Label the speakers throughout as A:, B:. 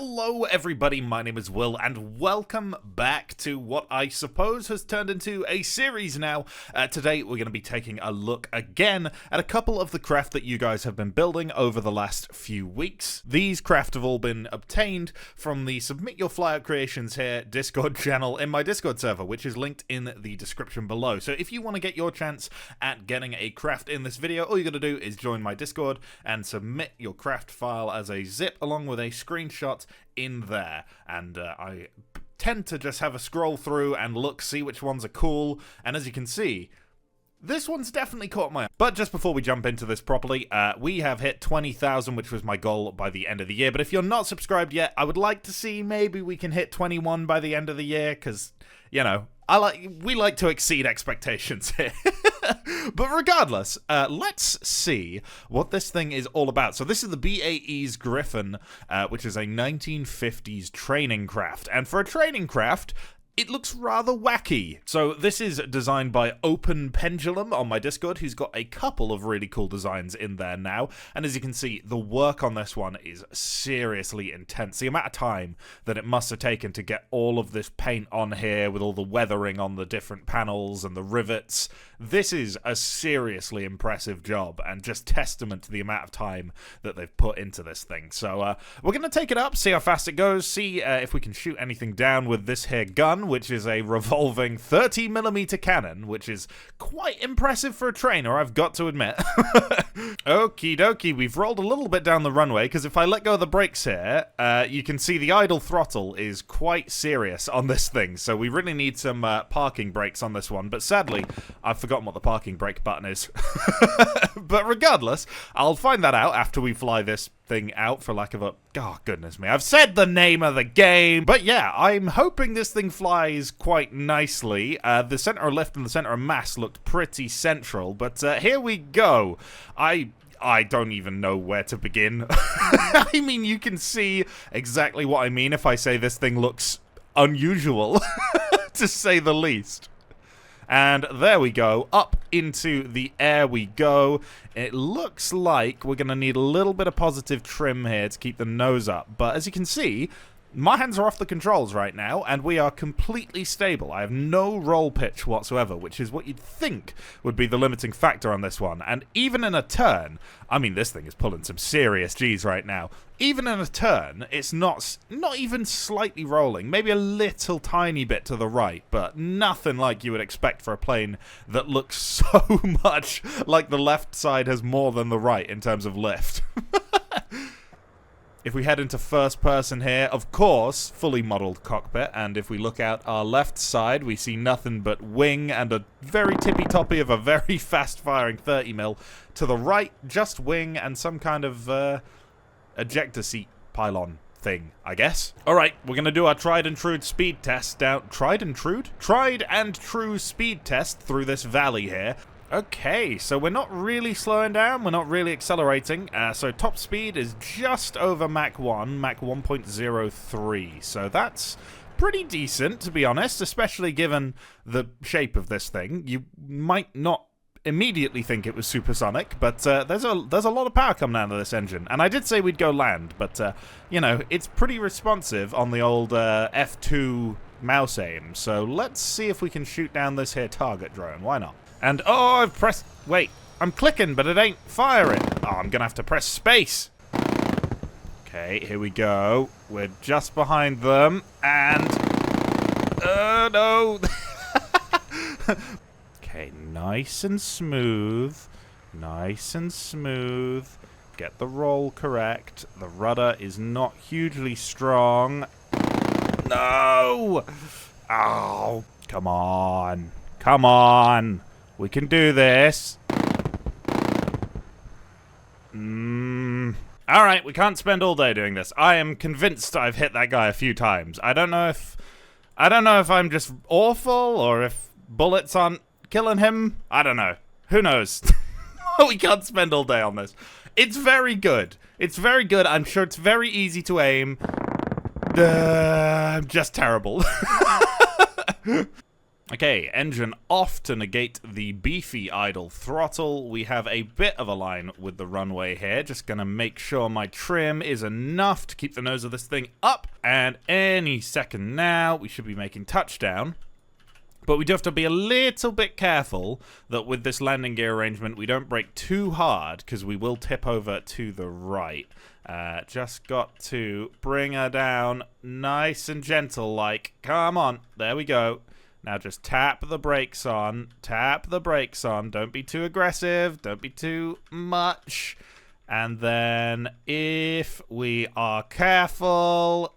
A: Hello everybody, my name is Will, and welcome back to what I suppose has turned into a series now. Today we're going to be taking a look again at a couple of the craft that you guys have been building over the last few weeks. These craft have all been obtained from the Submit Your Flyout Creations here Discord channel in my Discord server, which is linked in the description below. So if you want to get your chance at getting a craft in this video, all you got to do is join my Discord and submit your craft file as a zip along with a screenshot in there, and I tend to just have a scroll through and look, see which ones are cool, and as you can see, this one's definitely caught my eye. But just before we jump into this properly, we have hit 20,000, which was my goal by the end of the year, but if you're not subscribed yet, I would like to see maybe we can hit 21 by the end of the year, because, you know, we like to exceed expectations here. But regardless, let's see what this thing is all about. So this is the Bae Griffin, which is a 1950s training craft. And for a training craft, it looks rather wacky. So this is designed by Open Pendulum on my Discord, who's got a couple of really cool designs in there now. And as you can see, the work on this one is seriously intense. The amount of time that it must have taken to get all of this paint on here with all the weathering on the different panels and the rivets. This is a seriously impressive job and just testament to the amount of time that they've put into this thing. So we're going to take it up, see how fast it goes, see if we can shoot anything down with this here gun, which is a revolving 30mm cannon, which is quite impressive for a trainer, I've got to admit. Okie dokie, we've rolled a little bit down the runway, because if I let go of the brakes here, you can see the idle throttle is quite serious on this thing, so we really need some parking brakes on this one, but sadly, I've forgotten what the parking brake button is. But regardless, I'll find that out after we fly this thing out, for lack of a... Oh, goodness me. I've said the name of the game! But yeah, I'm hoping this thing flies quite nicely. The center of lift and the center of mass looked pretty central, but here we go. I don't even know where to begin. I mean, you can see exactly what I mean if I say this thing looks unusual, to say the least. And there we go, up into the air we go. It looks like we're going to need a little bit of positive trim here to keep the nose up. But as you can see, my hands are off the controls right now, and we are completely stable. I have no roll pitch whatsoever, which is what you'd think would be the limiting factor on this one. And even in a turn, I mean, this thing is pulling some serious G's right now. Even in a turn, it's not even slightly rolling. Maybe a little tiny bit to the right, but nothing like you would expect for a plane that looks so much like the left side has more than the right in terms of lift. If we head into first person here, of course, fully modeled cockpit, and if we look out our left side, we see nothing but wing and a very tippy-toppy of a very fast-firing 30mm. To the right, just wing and some kind of ejector seat pylon thing, I guess. Alright, we're gonna do our tried and true speed test down... Tried and true speed test through this valley here. Okay, so we're not really slowing down, we're not really accelerating, so top speed is just over Mach 1, Mach 1.03, so that's pretty decent, to be honest, especially given the shape of this thing. You might not immediately think it was supersonic, but there's a lot of power coming out of this engine, and I did say we'd go land, but, you know, it's pretty responsive on the old F.2 mouse aim, so let's see if we can shoot down this here target drone, why not? And, oh, I've pressed... Wait, I'm clicking, but it ain't firing. Oh, I'm gonna have to press space. Okay, here we go. We're just behind them, and... no! Okay, nice and smooth. Nice and smooth. Get the roll correct. The rudder is not hugely strong. No! Oh, come on. Come on. We can do this. Alright, we can't spend all day doing this. I am convinced I've hit that guy a few times. I don't know if I'm just awful or if bullets aren't killing him. I don't know. Who knows? We can't spend all day on this. It's very good. It's very good. I'm sure it's very easy to aim. I'm just terrible. Okay, engine off to negate the beefy idle throttle. We have a bit of a line with the runway here. Just gonna make sure my trim is enough to keep the nose of this thing up. And any second now, we should be making touchdown. But we do have to be a little bit careful that with this landing gear arrangement, we don't brake too hard, because we will tip over to the right. Just got to bring her down nice and gentle like. Come on, there we go. Now just tap the brakes on, don't be too aggressive, don't be too much. And then if we are careful,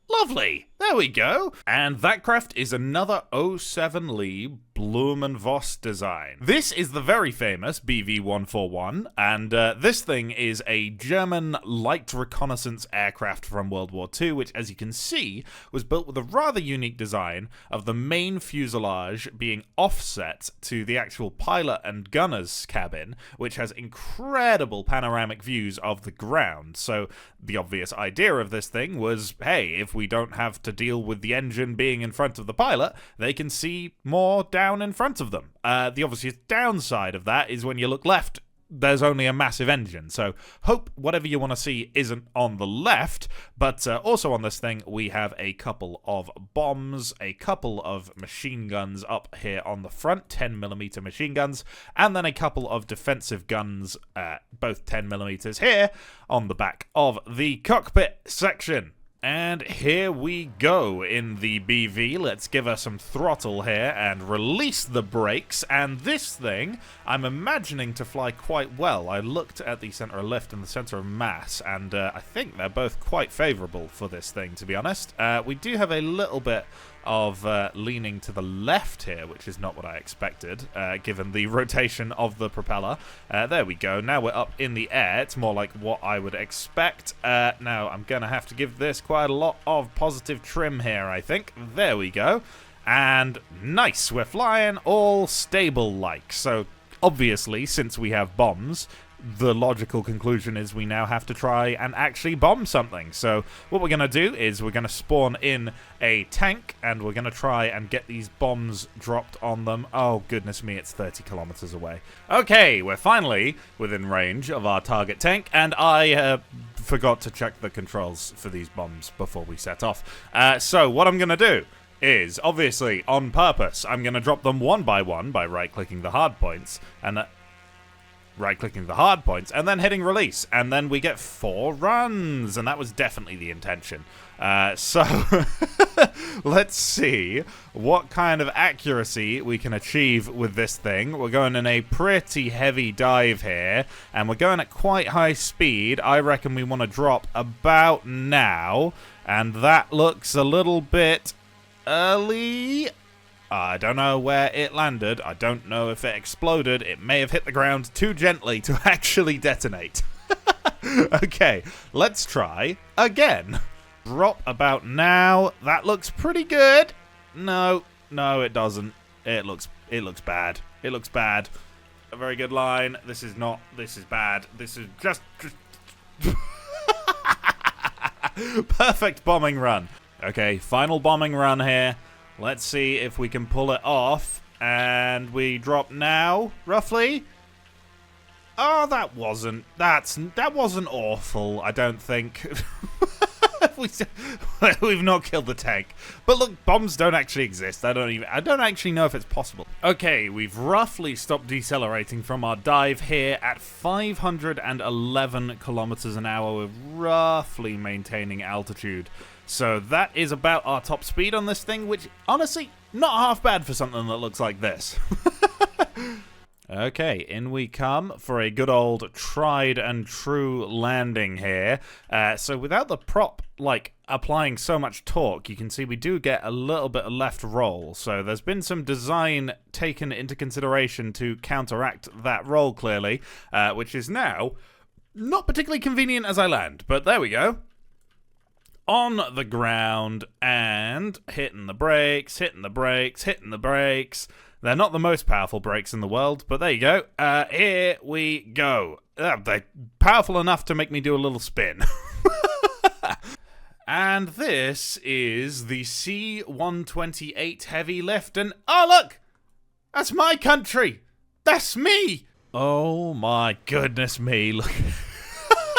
A: lovely, there we go. And that craft is another 07 Lee Blumenvoss design. This is the very famous BV-141, and this thing is a German light reconnaissance aircraft from World War II, which, as you can see, was built with a rather unique design of the main fuselage being offset to the actual pilot and gunner's cabin, which has incredible panoramic views of the ground. So the obvious idea of this thing was, hey, if we don't have to deal with the engine being in front of the pilot, they can see more down in front of them. The obvious downside of that is when you look left, there's only a massive engine. So hope whatever you want to see isn't on the left. But also on this thing, we have a couple of bombs, a couple of machine guns up here on the front, 10mm machine guns, and then a couple of defensive guns, both 10mm here on the back of the cockpit section. And here we go in the BV. Let's give her some throttle here and release the brakes. And this thing, I'm imagining to fly quite well. I looked at the center of lift and the center of mass, and I think they're both quite favorable for this thing, to be honest. We do have a little bit of leaning to the left here, which is not what I expected, given the rotation of the propeller. There we go. Now we're up in the air. It's more like what I would expect. Now I'm going to have to give this quite a lot of positive trim here, I think. There we go. And nice. We're flying all stable-like. So obviously, since we have bombs, the logical conclusion is we now have to try and actually bomb something. So what we're going to do is we're going to spawn in a tank, and we're going to try and get these bombs dropped on them. Oh, goodness me, it's 30 kilometers away. Okay, we're finally within range of our target tank, and I forgot to check the controls for these bombs before we set off. So what I'm going to do is, obviously, on purpose, I'm going to drop them one by right-clicking the hard points, and and then hitting release, and then we get 4 runs, and that was definitely the intention. So let's see what kind of accuracy we can achieve with this thing. We're going in a pretty heavy dive here, and we're going at quite high speed. I reckon we want to drop about now, and that looks a little bit early. I don't know where it landed. I don't know if it exploded. It may have hit the ground too gently to actually detonate. Okay, let's try again. Drop about now. That looks pretty good. No, it doesn't. It looks bad. It looks bad. A very good line. This is not. This is bad. This is just perfect bombing run. Okay, final bombing run here. Let's see if we can pull it off. And we drop now, roughly. Oh, that wasn't awful, I don't think. We've not killed the tank. But look, bombs don't actually exist. I don't actually know if it's possible. Okay, we've roughly stopped decelerating from our dive here at 511 kilometers an hour. We're roughly maintaining altitude. So that is about our top speed on this thing, which, honestly, not half bad for something that looks like this. Okay, in we come for a good old tried and true landing here. So without the prop, applying so much torque, you can see we do get a little bit of left roll. So there's been some design taken into consideration to counteract that roll, clearly, which is now not particularly convenient as I land. But there we go. On the ground and hitting the brakes, hitting the brakes, hitting the brakes. They're not the most powerful brakes in the world, but there you go. Here we go. They're powerful enough to make me do a little spin. And this is the C-128 heavy lift, and oh look! That's my country! That's me! Oh my goodness me, look,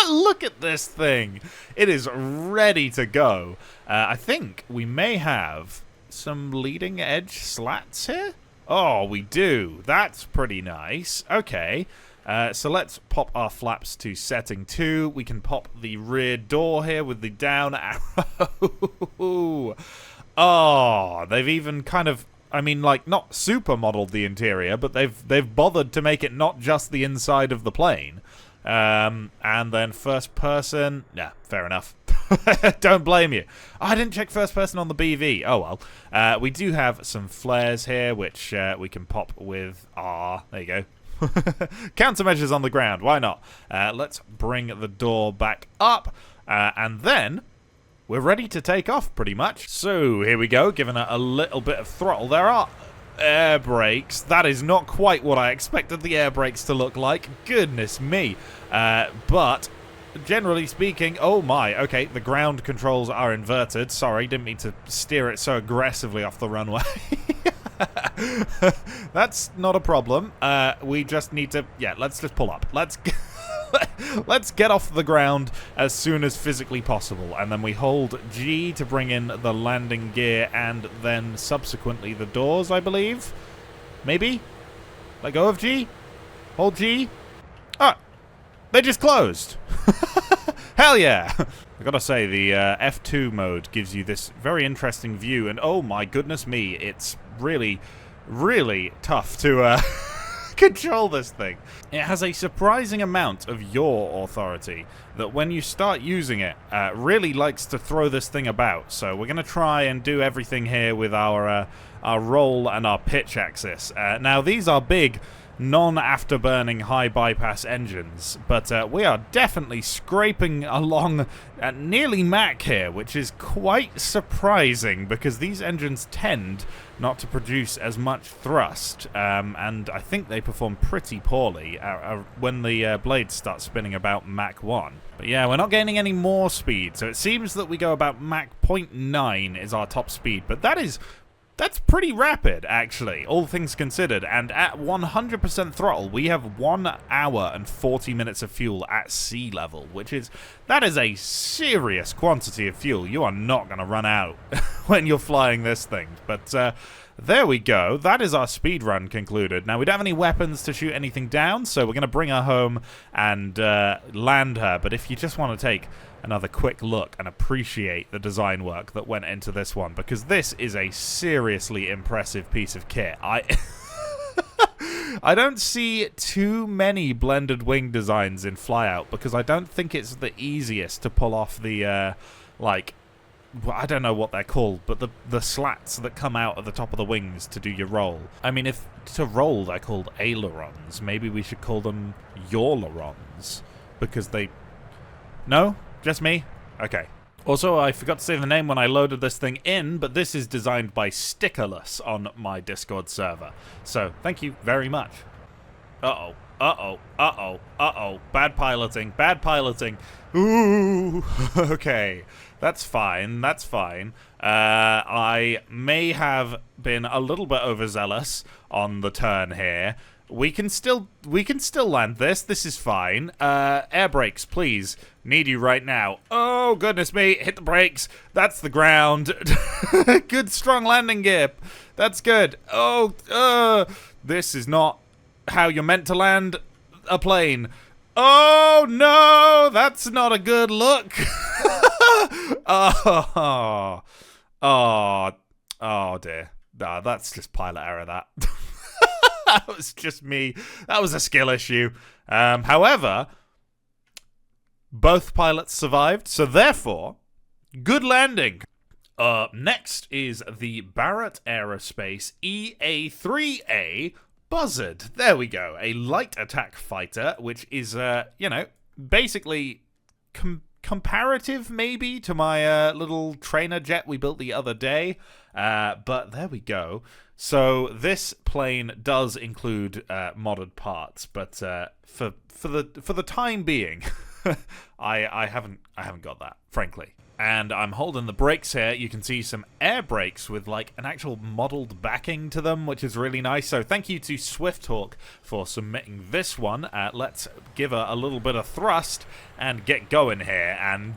A: look at this thing! It is ready to go. I think we may have some leading edge slats here? Oh, we do. That's pretty nice. Okay. So let's pop our flaps to setting 2. We can pop the rear door here with the down arrow. Oh, they've even kind of, I mean, like, not super modeled the interior, but they've bothered to make it not just the inside of the plane. And then first person, yeah, fair enough. Don't blame you. Oh, I didn't check first person on the BV. Oh well. We do have some flares here, which we can pop with our, there you go. Countermeasures on the ground, why not? Let's bring the door back up, and then we're ready to take off pretty much. So here we go, giving it a little bit of throttle. There are air brakes. That is not quite what I expected the air brakes to look like. Goodness me. But generally speaking, oh my, okay, the ground controls are inverted. Sorry, didn't mean to steer it so aggressively off the runway. That's not a problem. We just need to, yeah, let's just pull up. Let's get off the ground as soon as physically possible, and then we hold G to bring in the landing gear and then subsequently the doors, I believe. Maybe? Let go of G? Hold G? Ah! They just closed! Hell yeah! I gotta say, the F2 mode gives you this very interesting view, and oh my goodness me, it's really, really tough to control this thing. It has a surprising amount of yaw authority that when you start using it, really likes to throw this thing about. So we're gonna try and do everything here with our roll and our pitch axis. Now these are big, non-afterburning high bypass engines, but we are definitely scraping along at nearly Mach here, which is quite surprising because these engines tend not to produce as much thrust, and I think they perform pretty poorly when the blades start spinning about Mach 1. But yeah, we're not gaining any more speed, so it seems that we go about Mach 0.9 is our top speed, but that's pretty rapid, actually, all things considered. And at 100% throttle, we have 1 hour and 40 minutes of fuel at sea level, that is a serious quantity of fuel. You are not going to run out when you're flying this thing. But there we go. That is our speed run concluded. Now, we don't have any weapons to shoot anything down, so we're going to bring her home and land her. But if you just want to take another quick look and appreciate the design work that went into this one, because this is a seriously impressive piece of kit. I don't see too many blended wing designs in Flyout because I don't think it's the easiest to pull off the like, well, I don't know what they're called, but the slats that come out at the top of the wings to do your roll. I mean, if to roll they're called ailerons, maybe we should call them yawlerons because they... No? Just me? Okay. Also, I forgot to say the name when I loaded this thing in, but this is designed by Stickerless on my Discord server. So, thank you very much. Uh-oh. Uh-oh. Uh-oh. Uh-oh. Bad piloting. Bad piloting. Ooh. Okay. That's fine. That's fine. I may have been a little bit overzealous on the turn here. We can still land this. This is fine. Air brakes, please. Need you right now. Oh, goodness me. Hit the brakes. That's the ground. Good, strong landing gear. That's good. Oh, this is not how you're meant to land a plane. Oh, no. That's not a good look. Oh, dear. Nah, that's just pilot error, that. That was just me. That was a skill issue. However, both pilots survived, so therefore, good landing. Next is the Barrett Aerospace EA3A Buzzard. There we go. A light attack fighter, which is, basically comparative, maybe, to my little trainer jet we built the other day. But there we go. So this plane does include modded parts, but for the time being, I haven't got that, frankly. And I'm holding the brakes here. You can see some air brakes with like an actual modeled backing to them, which is really nice. So thank you to SwiftHawk for submitting this one. Let's give her a little bit of thrust and get going here. And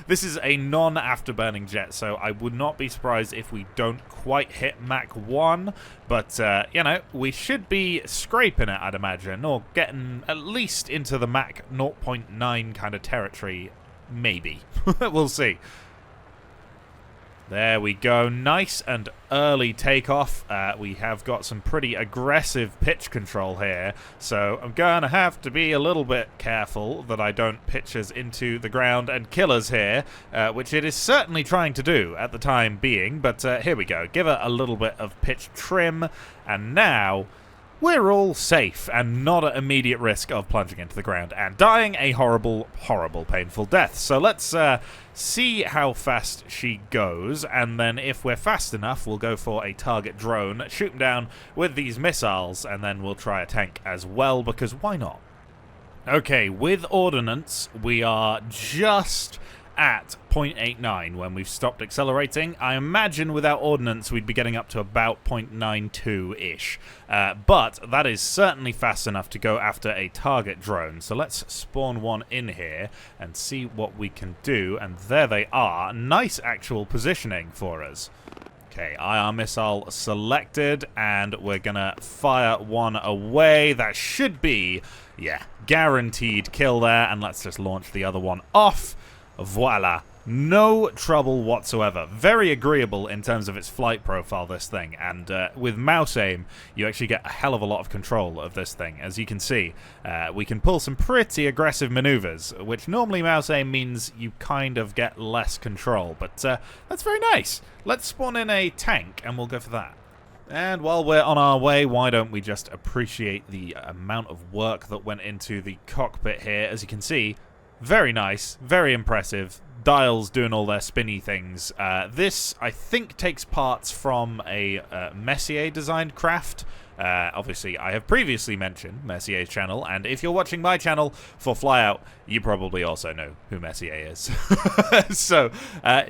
A: this is a non-afterburning jet, so I would not be surprised if we don't quite hit Mach 1. But, you know, we should be scraping it, I'd imagine, or getting at least into the Mach 0.9 kind of territory. Maybe. We'll see. There we go. Nice and early takeoff. We have got some pretty aggressive pitch control here, so I'm going to have to be a little bit careful that I don't pitch us into the ground and kill us here, which it is certainly trying to do at the time being, but here we go. Give it a little bit of pitch trim, and now we're all safe and not at immediate risk of plunging into the ground and dying a horrible, horrible, painful death. So let's see how fast she goes, and then if we're fast enough, we'll go for a target drone, shoot them down with these missiles, and then we'll try a tank as well, because why not? Okay, with ordnance, we are just at 0.89 when we've stopped accelerating. I imagine without ordnance we'd be getting up to about 0.92-ish. But that is certainly fast enough to go after a target drone. So let's spawn one in here and see what we can do. And there they are. Nice actual positioning for us. Okay, IR missile selected, and we're gonna fire one away. That should be, yeah, guaranteed kill there. And let's just launch the other one off. Voila. No trouble whatsoever. Very agreeable in terms of its flight profile, this thing. And with mouse aim, you actually get a hell of a lot of control of this thing. As you can see, we can pull some pretty aggressive maneuvers, which normally mouse aim means you kind of get less control. But that's very nice. Let's spawn in a tank, and we'll go for that. And while we're on our way, why don't we just appreciate the amount of work that went into the cockpit here. As you can see, very nice, very impressive. Dials doing all their spinny things. This, I think, takes parts from a Messier-designed craft. Obviously, I have previously mentioned Messier's channel, and if you're watching my channel for Flyout, you probably also know who Messier is. So,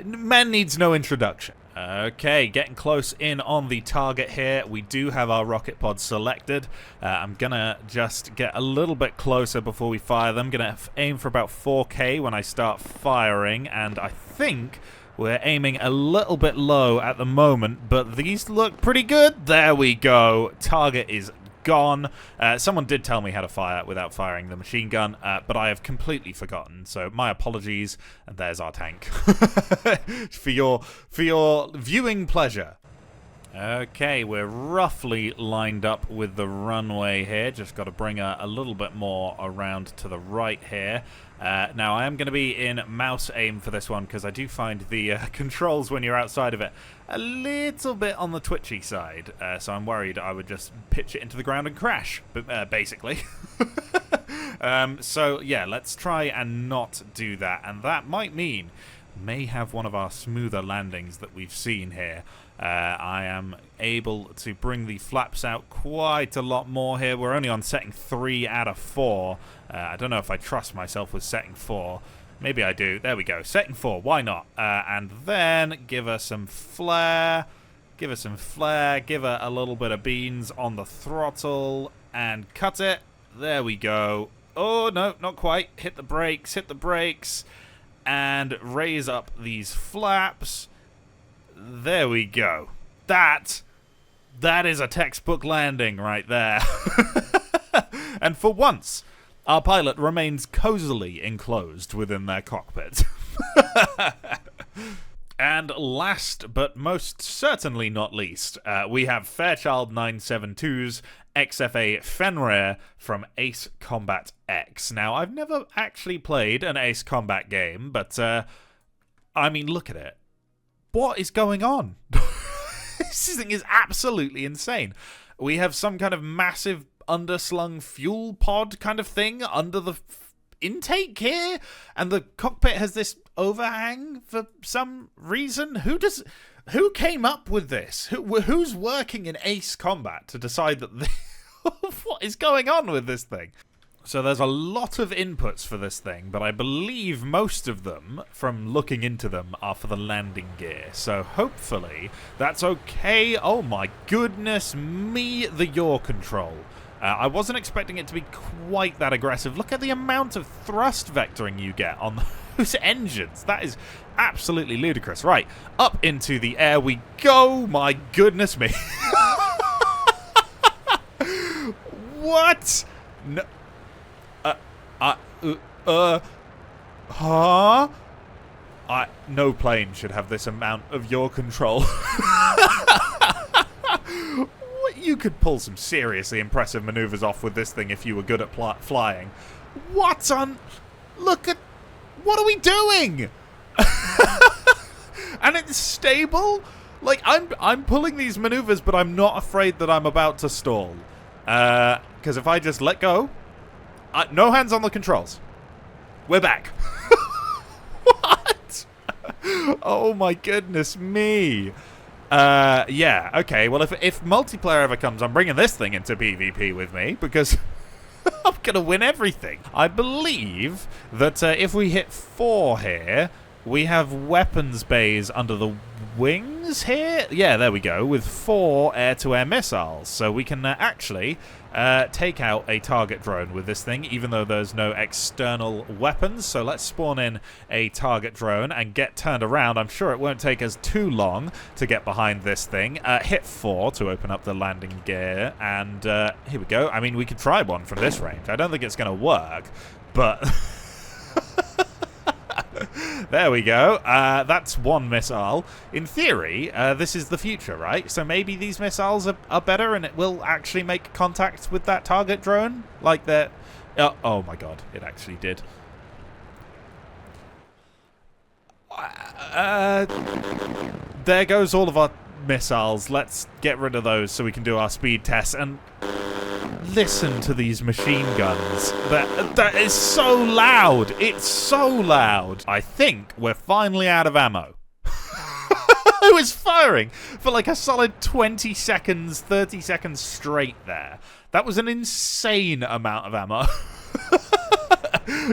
A: man needs no introduction. Okay, getting close in on the target here. We do have our rocket pods selected. I'm gonna just get a little bit closer before we fire them. Gonna aim for about 4K when I start firing, and I think we're aiming a little bit low at the moment, but these look pretty good. There we go. Target is gone. Someone did tell me how to fire without firing the machine gun, but I have completely forgotten, so my apologies. And there's our tank for your viewing pleasure. Okay, we're roughly lined up with the runway here. Just got to bring a little bit more around to the right here. Now, I am going to be in mouse aim for this one, because I do find the controls when you're outside of it a little bit on the twitchy side. So I'm worried I would just pitch it into the ground and crash, basically. So, yeah, let's try and not do that. And that might mean may have one of our smoother landings that we've seen here. I am able to bring the flaps out quite a lot more here. We're only on setting 3 out of 4. I don't know if I trust myself with setting 4. Maybe I do. There we go. Setting 4. Why not? And then give her some flare. Give her some flare. Give her a little bit of beans on the throttle. And cut it. There we go. Oh, no, not quite. Hit the brakes. Hit the brakes. And raise up these flaps. There we go. That is a textbook landing right there. And for once, our pilot remains cozily enclosed within their cockpit. And last but most certainly not least, we have Fairchild 972's XFA Fen Rare from Ace Combat X. Now, I've never actually played an Ace Combat game, but I mean, look at it. What is going on? This thing is absolutely insane. We have some kind of massive underslung fuel pod kind of thing under the intake here, and the cockpit has this overhang for some reason. Who came up with this? Who's working in Ace Combat to decide that what is going on with this thing? So there's a lot of inputs for this thing, but I believe most of them, from looking into them, are for the landing gear. So hopefully that's okay. Oh my goodness me, the yaw control. I wasn't expecting it to be quite that aggressive. Look at the amount of thrust vectoring you get on those engines. That is absolutely ludicrous. Right, up into the air we go. My goodness me. What? No. Huh? No plane should have this amount of yaw control. You could pull some seriously impressive maneuvers off with this thing if you were good at flying. What on? Look at... What are we doing? And it's stable? Like, I'm pulling these maneuvers, but I'm not afraid that I'm about to stall. Because if I just let go... no hands on the controls. We're back. What? Oh my goodness me. Yeah, okay. Well, if multiplayer ever comes, I'm bringing this thing into PvP with me because I'm going to win everything. I believe that if we hit 4 here, we have weapons bays under the wings here. Yeah, there we go, with 4 air-to-air missiles. So we can actually take out a target drone with this thing, even though there's no external weapons. So let's spawn in a target drone and get turned around. I'm sure it won't take us too long to get behind this thing. Hit 4 to open up the landing gear, and here we go. I mean, we could try one from this range. I don't think it's going to work, but... There we go. That's 1 missile. In theory, this is the future, right? So maybe these missiles are better and it will actually make contact with that target drone? Like that... oh my god, it actually did. There goes all of our missiles. Let's get rid of those so we can do our speed tests. And listen to these machine guns. That is so loud. It's so loud. I think we're finally out of ammo. I was firing for like a solid 20 seconds, 30 seconds straight there. That was an insane amount of ammo.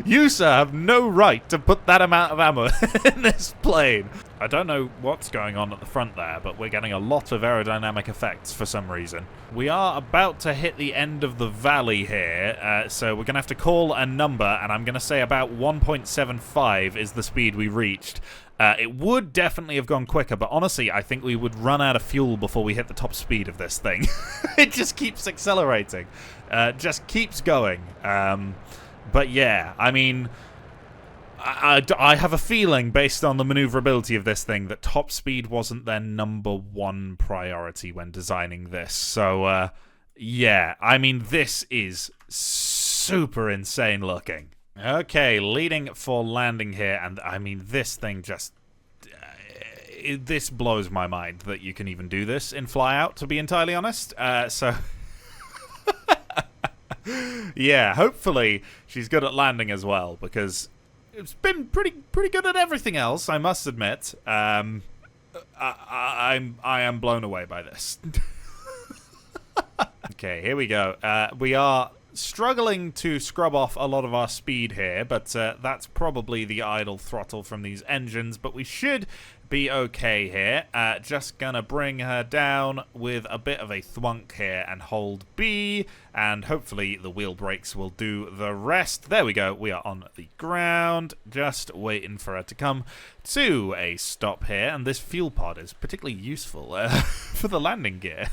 A: You, sir, have no right to put that amount of ammo in this plane. I don't know what's going on at the front there, but we're getting a lot of aerodynamic effects for some reason. We are about to hit the end of the valley here, so we're going to have to call a number, and I'm going to say about 1.75 is the speed we reached. It would definitely have gone quicker, but honestly, I think we would run out of fuel before we hit the top speed of this thing. It just keeps accelerating. Just keeps going. But yeah, I mean, I have a feeling, based on the maneuverability of this thing, that top speed wasn't their #1 priority when designing this. So, yeah, I mean, this is super insane looking. Okay, leading for landing here, and I mean, this thing just... this blows my mind that you can even do this in Flyout, to be entirely honest. So... yeah, hopefully she's good at landing as well, because it's been pretty good at everything else, I must admit. I am blown away by this. Okay, here we go. We are struggling to scrub off a lot of our speed here, but that's probably the idle throttle from these engines, but we should be okay here. Just gonna bring her down with a bit of a thwunk here and hold B, and hopefully the wheel brakes will do the rest. There we go, we are on the ground, just waiting for her to come to a stop here, and this fuel pod is particularly useful for the landing gear.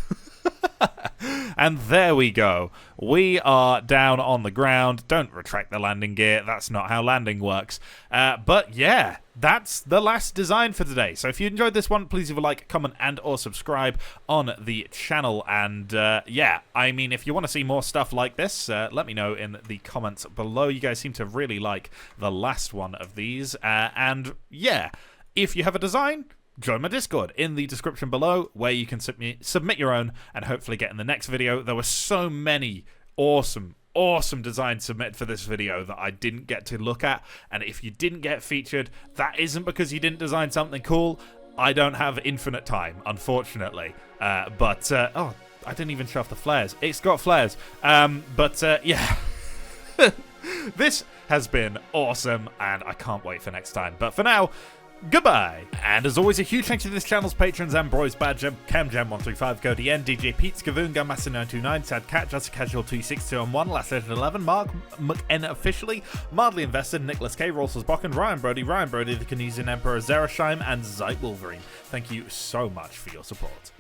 A: And there we go. We are down on the ground. Don't retract the landing gear. That's not how landing works. But yeah, that's the last design for today. So if you enjoyed this one, please leave a like, comment, and or subscribe on the channel. And yeah, I mean, if you want to see more stuff like this, let me know in the comments below. You guys seem to really like the last one of these. And yeah, if you have a design, join my Discord in the description below, where you can submit your own and hopefully get in the next video. There were so many awesome designs submitted for this video that I didn't get to look at, and if you didn't get featured, that isn't because you didn't design something cool. I don't have infinite time, unfortunately. Oh, I didn't even show off the flares. It's got flares. Yeah. This has been awesome, and I can't wait for next time. But for now, goodbye! And as always, a huge thanks to this channel's patrons: Ambroise, Badger, CamJam135, Cody N, DJ Pete, Skavoonga, Massa929, Sad Cat, Just Casual 26211, Last Legend 11, Mark McN officially, Mildly Invested, Nicholas K, Rolsers Bokken, Ryan Brody, the Canesian Emperor, Zerasheim, and Zeit Wolverine. Thank you so much for your support.